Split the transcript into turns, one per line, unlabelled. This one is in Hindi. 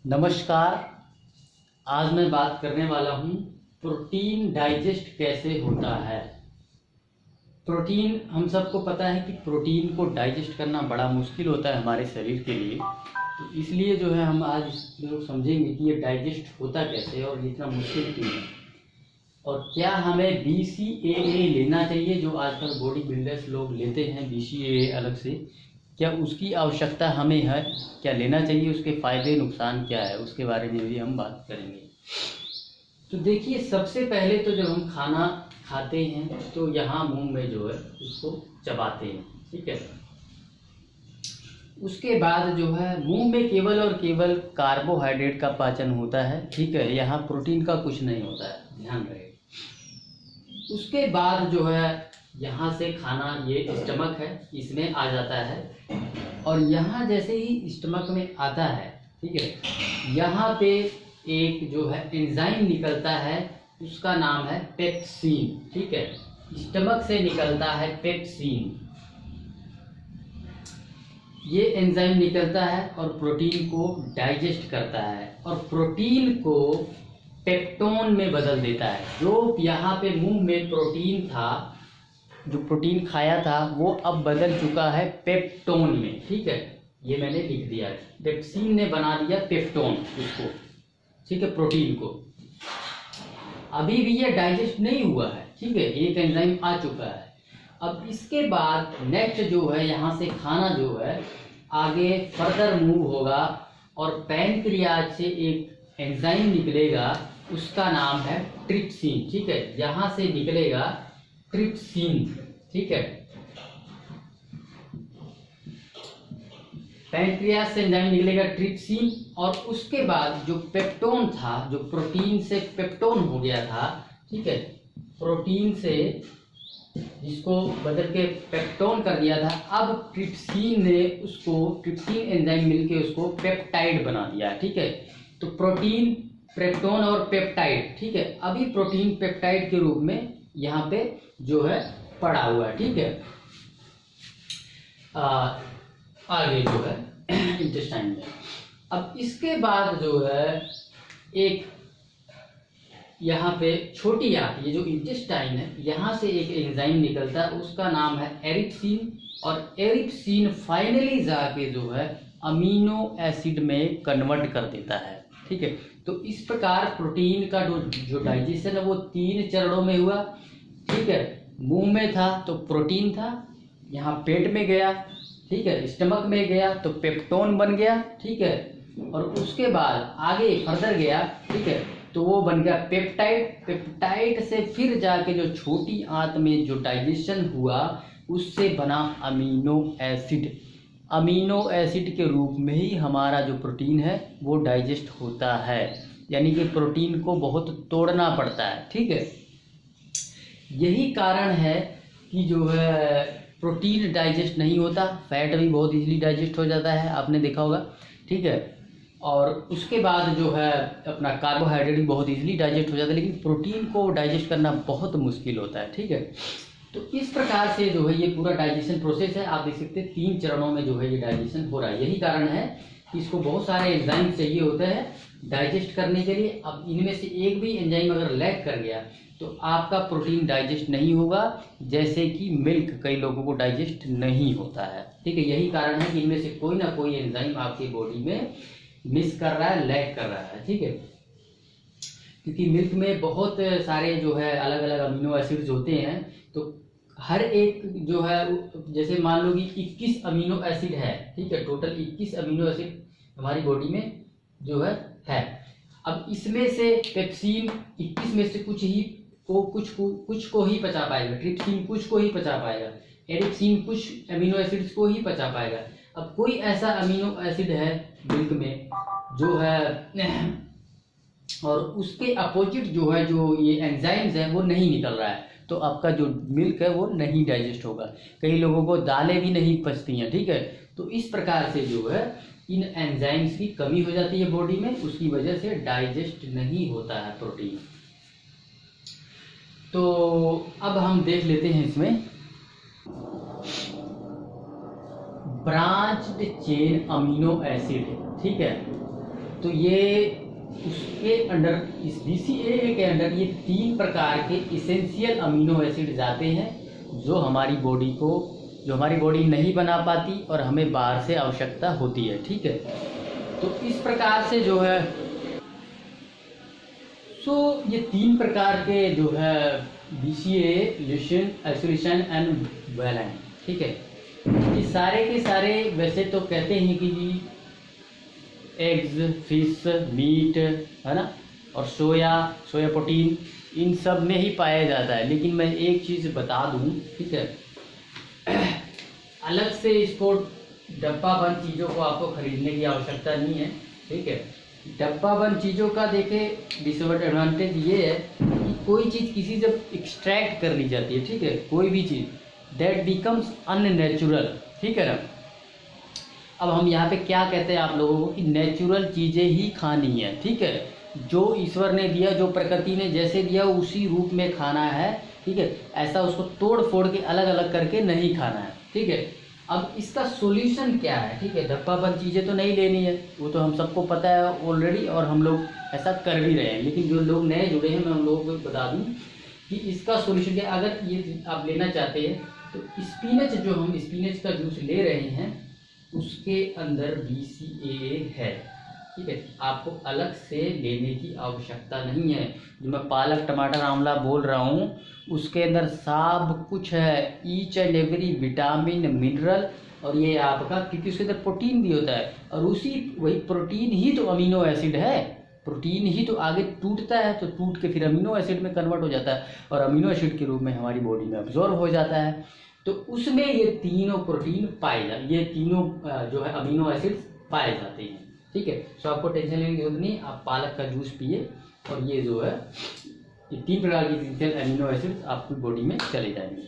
नमस्कार। आज मैं बात करने वाला हूँ प्रोटीन डाइजेस्ट कैसे होता है। प्रोटीन, हम सबको पता है कि प्रोटीन को डाइजेस्ट करना बड़ा मुश्किल होता है हमारे शरीर के लिए। तो इसलिए जो है हम आज लोग समझेंगे कि ये डाइजेस्ट होता कैसे है और ये इतना मुश्किल क्यों है, और क्या हमें BCAA लेना चाहिए जो आजकल बॉडी बिल्डर्स लोग लेते हैं BCAA अलग से। क्या उसकी आवश्यकता हमें है, क्या लेना चाहिए, उसके फ़ायदे नुकसान क्या है, उसके बारे में भी हम बात करेंगे। तो देखिए, सबसे पहले तो जब हम खाना खाते हैं तो यहाँ मुंह में जो है उसको चबाते हैं, ठीक है। उसके बाद जो है मुंह में केवल और केवल कार्बोहाइड्रेट का पाचन होता है, ठीक है। यहाँ प्रोटीन का कुछ नहीं होता है, ध्यान रहे। उसके बाद जो है यहाँ से खाना, ये स्टमक है, इसमें आ जाता है, और यहाँ जैसे ही स्टमक में आता है, ठीक है, यहाँ पे एक जो है एंजाइम निकलता है, उसका नाम है पेप्सिन, ठीक है। स्टमक से निकलता है पेप्सिन, ये एंजाइम निकलता है और प्रोटीन को डाइजेस्ट करता है और प्रोटीन को पेप्टोन में बदल देता है। जो यहाँ पे मुंह में प्रोटीन था, जो प्रोटीन खाया था, वो अब बदल चुका है पेप्टोन में, ठीक है। ये मैंने लिख दिया है, पेप्सिन ने बना दिया पेप्टोन उसको, ठीक है, प्रोटीन को। अभी भी ये डाइजेस्ट नहीं हुआ है, ठीक है, एक एंजाइम आ चुका है। अब इसके बाद नेक्स्ट जो है, यहाँ से खाना जो है आगे फर्दर मूव होगा और पैनक्रियाज से एक एंजाइम निकलेगा, उसका नाम है ट्रिप्सिन, ठीक है। यहाँ से निकलेगा ट्रिप्सिन, ठीक है। पैनक्रियाज से एंजाइम निकलेगा ट्रिप्सिन, और उसके बाद जो पेप्टोन था, जो प्रोटीन से पेप्टोन हो गया था, ठीक है, प्रोटीन से जिसको बदल के पेप्टोन कर दिया था, अब ट्रिप्सिन ने उसको, ट्रिप्सिन एंजाइम मिलके उसको पेप्टाइड बना दिया, ठीक है। तो प्रोटीन, पेप्टोन और पेप्टाइड, ठीक है, अभी प्रोटीन पेप्टाइड के रूप में यहाँ पे जो है पड़ा हुआ है, ठीक है। आगे जो है इंटेस्टाइन में, अब इसके बाद जो है एक यहाँ पे छोटी आंत, ये जो इंटेस्टाइन है, यहाँ से एक एंजाइम निकलता है, उसका नाम है एरिप्सिन, और एरिप्सिन फाइनली जाके जो है अमीनो एसिड में कन्वर्ट कर देता है, ठीक है। तो इस प्रकार प्रोटीन का जो डाइजेशन है वो 3 चरणों में हुआ, ठीक है। मुंह में था तो प्रोटीन था, यहाँ पेट में गया, ठीक है, स्टमक में गया तो पेप्टोन बन गया, ठीक है, और उसके बाद आगे फर्दर गया, ठीक है, तो वो बन गया पेप्टाइड। पेप्टाइड से फिर जाके जो छोटी आंत में जो डाइजेशन हुआ, उससे बना अमीनो एसिड। अमीनो एसिड के रूप में ही हमारा जो प्रोटीन है वो डाइजेस्ट होता है, यानी कि प्रोटीन को बहुत तोड़ना पड़ता है, ठीक है। यही कारण है कि जो है प्रोटीन डाइजेस्ट नहीं होता, फैट भी बहुत इजीली डाइजेस्ट हो जाता है, आपने देखा होगा, ठीक है। और उसके बाद जो है अपना कार्बोहाइड्रेट भी बहुत इजीली डाइजेस्ट हो जाता है, लेकिन प्रोटीन को डाइजेस्ट करना बहुत मुश्किल होता है, ठीक है। तो इस प्रकार से जो है ये पूरा डाइजेशन प्रोसेस है, आप देख सकते हैं 3 चरणों में जो है ये डाइजेशन हो रहा है। यही कारण है कि इसको बहुत सारे एंजाइम चाहिए होते हैं डाइजेस्ट करने के लिए। अब इनमें से एक भी एंजाइम अगर लैक कर गया तो आपका प्रोटीन डाइजेस्ट नहीं होगा, जैसे कि मिल्क कई लोगों को डाइजेस्ट नहीं होता है, ठीक है। यही कारण है कि इनमें से कोई ना कोई एंजाइम आपकी बॉडी में मिस कर रहा है, लैक कर रहा है, ठीक है। क्योंकि मिल्क में बहुत सारे जो है अलग अलग अमीनो एसिड्स होते हैं, तो हर एक जो है, जैसे मान लो कि 21 अमीनो एसिड है, ठीक है, टोटल 21 अमीनो एसिड हमारी बॉडी में जो है। अब इसमें से पेप्सिन 21 में से कुछ को ही पचा पाएगा, ट्रिप्सिन कुछ को ही पचा पाएगा, एरिप्सिन कुछ अमीनो एसिड्स को ही पचा पाएगा। अब कोई ऐसा अमीनो एसिड है मिल्क में जो है, और उसके अपोजिट जो है, जो ये एंजाइम्स है वो नहीं निकल रहा है, तो आपका जो मिल्क है वो नहीं डाइजेस्ट होगा। कई लोगों को दालें भी नहीं पचती हैं, ठीक है। तो इस प्रकार से जो है इन एंजाइम्स की कमी हो जाती है बॉडी में, उसकी वजह से डाइजेस्ट नहीं होता है प्रोटीन। तो अब हम देख लेते हैं इसमें ब्रांच्ड चेन अमीनो एसिड, ठीक है। तो ये उसके अंडर, इस BCAA के अंडर ये 3 प्रकार के इसेंशियल अमीनो एसिड जाते हैं जो हमारी बॉडी नहीं बना पाती और हमें बाहर से आवश्यकता होती है। ठीक है, तो इस प्रकार से जो है ये 3 प्रकार के जो है BCAA, ल्यूसीन, आइसोलेशन एंड वैलाइन। ठीक है, ये सारे के सारे वैसे तो कहते हैं कि जी एग्स, फिश, मीट, है ना, और सोया प्रोटीन इन सब में ही पाया जाता है। लेकिन मैं एक चीज़ बता दूं, ठीक है, अलग से इसको डब्बा बंद चीज़ों को आपको खरीदने की आवश्यकता नहीं है। ठीक है, डब्बा बंद चीज़ों का देखें डिसएडवांटेज ये है कि कोई चीज़ किसी से एक्सट्रैक्ट कर ली जाती है। ठीक है, कोई भी चीज़ दैट बिकम्स अननेचुरल। ठीक है ना, अब हम यहाँ पे क्या कहते हैं आप लोगों को कि नेचुरल चीज़ें ही खानी है। ठीक है, जो ईश्वर ने दिया, जो प्रकृति ने जैसे दिया उसी रूप में खाना है। ठीक है, ऐसा उसको तोड़ फोड़ के अलग अलग करके नहीं खाना है। ठीक है, अब इसका सॉल्यूशन क्या है? ठीक है, डब्बाबंद चीज़ें तो नहीं लेनी है, वो तो हम सबको पता है ऑलरेडी और हम लोग ऐसा कर भी रहे हैं। लेकिन जो लोग नए जुड़े हैं मैं उन लोगों को बता दूं कि इसका सॉल्यूशन क्या, अगर ये आप लेना चाहते हैं तो स्पिनच, जो हम स्पिनच का जूस ले रहे हैं उसके अंदर BCAA है। ठीक है, आपको अलग से लेने की आवश्यकता नहीं है। जो मैं पालक, टमाटर, आंवला बोल रहा हूँ उसके अंदर सब कुछ है, each and every vitamin, mineral, और ये आपका क्योंकि उसके अंदर प्रोटीन भी होता है और वही प्रोटीन ही तो अमीनो एसिड है। प्रोटीन ही तो आगे टूटता है, तो टूट के फिर अमीनो एसिड में कन्वर्ट हो जाता है और अमीनो एसिड के रूप में हमारी बॉडी में अब्जॉर्ब हो जाता है। तो उसमें ये तीनों प्रोटीन ये तीनों जो है अमीनो एसिड्स पाए जाते हैं। ठीक है, तो आपको टेंशन लेने की जरूरत नहीं, आप पालक का जूस पिए और ये जो है ये 3 प्रकार की अमीनो एसिड्स आपकी बॉडी में चले जाएंगे।